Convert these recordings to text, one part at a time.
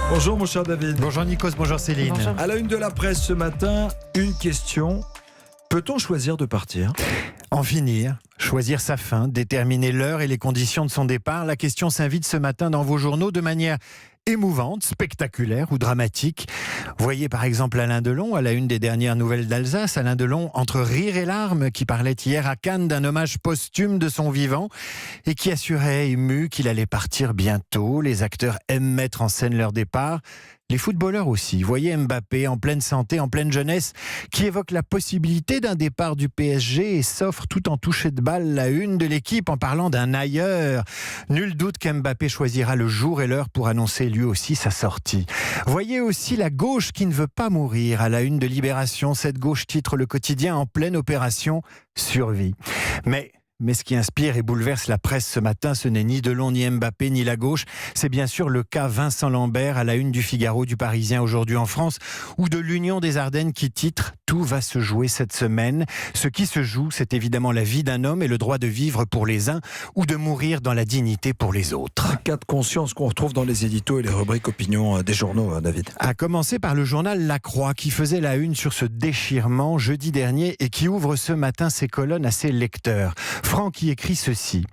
Bonjour mon cher David. Bonjour Nikos, bonjour Céline. Bonjour. À la une de la presse ce matin, une question. Peut-on choisir de partir ? En finir, choisir sa fin, déterminer l'heure et les conditions de son départ, la question s'invite ce matin dans vos journaux de manière émouvante, spectaculaire ou dramatique. Voyez par exemple Alain Delon à la une des dernières nouvelles d'Alsace. Alain Delon entre rire et larmes qui parlait hier à Cannes d'un hommage posthume de son vivant et qui assurait ému qu'il allait partir bientôt. Les acteurs aiment mettre en scène leur départ. Les footballeurs aussi. Voyez Mbappé en pleine santé, en pleine jeunesse, qui évoque la possibilité d'un départ du PSG et s'offre tout en toucher de balle la une de l'équipe en parlant d'un ailleurs. Nul doute qu'Mbappé choisira le jour et l'heure pour annoncer lui aussi sa sortie. Voyez aussi la gauche qui ne veut pas mourir à la une de Libération. Cette gauche titre le quotidien en pleine opération survie. Mais ce qui inspire et bouleverse la presse ce matin, ce n'est ni Delon, ni Mbappé, ni la gauche. C'est bien sûr le cas Vincent Lambert à la une du Figaro, du Parisien aujourd'hui en France, ou de l'Union des Ardennes qui titre « Tout va se jouer cette semaine ». Ce qui se joue, c'est évidemment la vie d'un homme et le droit de vivre pour les uns ou de mourir dans la dignité pour les autres. Un cas de conscience qu'on retrouve dans les éditos et les rubriques opinion des journaux, David. À commencer par le journal La Croix qui faisait la une sur ce déchirement jeudi dernier et qui ouvre ce matin ses colonnes à ses lecteurs. Franck qui écrit ceci.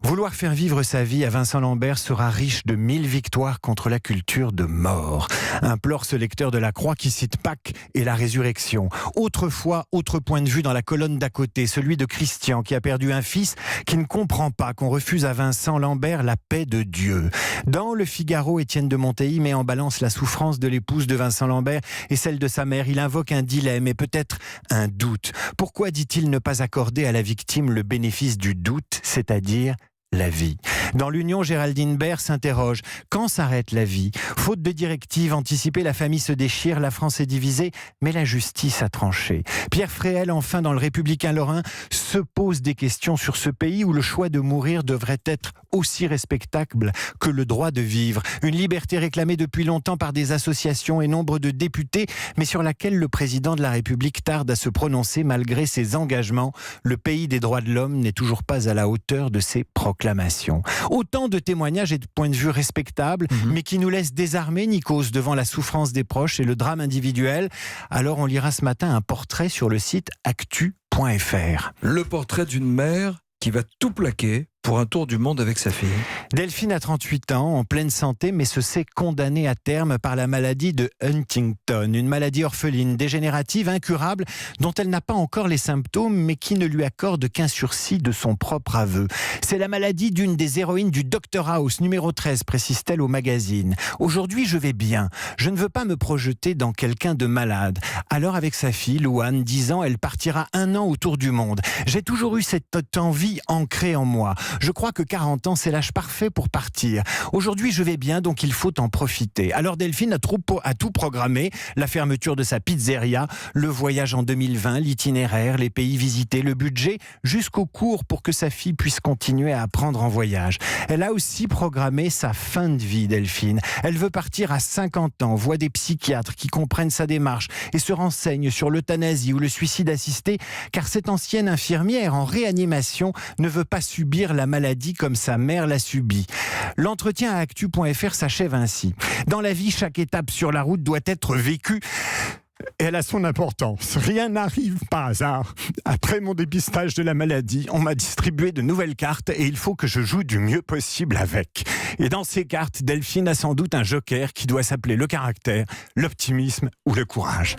Vouloir faire vivre sa vie à Vincent Lambert sera riche de 1000 victoires contre la culture de mort. Implore ce lecteur de La Croix qui cite Pâques et la résurrection. Autrefois, autre point de vue dans la colonne d'à côté, celui de Christian qui a perdu un fils qui ne comprend pas qu'on refuse à Vincent Lambert la paix de Dieu. Dans le Figaro, Étienne de Monteilly met en balance la souffrance de l'épouse de Vincent Lambert et celle de sa mère. Il invoque un dilemme et peut-être un doute. Pourquoi dit-il ne pas accorder à la victime le bénéfice du doute, c'est-à-dire la vie? Dans l'Union, Géraldine Baird s'interroge. Quand s'arrête la vie? Faute de directives anticipées, la famille se déchire, la France est divisée, mais la justice a tranché. Pierre Fréhel, enfin, dans le Républicain lorrain, se pose des questions sur ce pays où le choix de mourir devrait être aussi respectable que le droit de vivre. Une liberté réclamée depuis longtemps par des associations et nombre de députés, mais sur laquelle le président de la République tarde à se prononcer malgré ses engagements. Le pays des droits de l'homme n'est toujours pas à la hauteur de ses proclamations. Autant de témoignages et de points de vue respectables, mais qui nous laissent désarmés, Nikos, devant la souffrance des proches et le drame individuel. Alors on lira ce matin un portrait sur le site actu.fr. Le portrait d'une mère qui va tout plaquer pour un tour du monde avec sa fille. Delphine a 38 ans, en pleine santé, mais se sait condamnée à terme par la maladie de Huntington, une maladie orpheline, dégénérative, incurable, dont elle n'a pas encore les symptômes, mais qui ne lui accorde qu'un sursis de son propre aveu. C'est la maladie d'une des héroïnes du Dr House, numéro 13, précise-t-elle au magazine. Aujourd'hui, je vais bien. Je ne veux pas me projeter dans quelqu'un de malade. Alors, avec sa fille, Louane, 10 ans, elle partira 1 an autour du monde. J'ai toujours eu cette envie ancrée en moi. Je crois que 40 ans, c'est l'âge parfait pour partir. Aujourd'hui, je vais bien, donc il faut en profiter. Alors Delphine a tout programmé, la fermeture de sa pizzeria, le voyage en 2020, l'itinéraire, les pays visités, le budget, jusqu'au cours pour que sa fille puisse continuer à apprendre en voyage. Elle a aussi programmé sa fin de vie, Delphine. Elle veut partir à 50 ans, voit des psychiatres qui comprennent sa démarche et se renseigne sur l'euthanasie ou le suicide assisté, car cette ancienne infirmière en réanimation ne veut pas subir la maladie comme sa mère l'a subi. L'entretien à actu.fr s'achève ainsi. Dans la vie, chaque étape sur la route doit être vécue. Elle a son importance. Rien n'arrive par hasard. Après mon dépistage de la maladie, on m'a distribué de nouvelles cartes et il faut que je joue du mieux possible avec. Et dans ces cartes, Delphine a sans doute un joker qui doit s'appeler le caractère, l'optimisme ou le courage.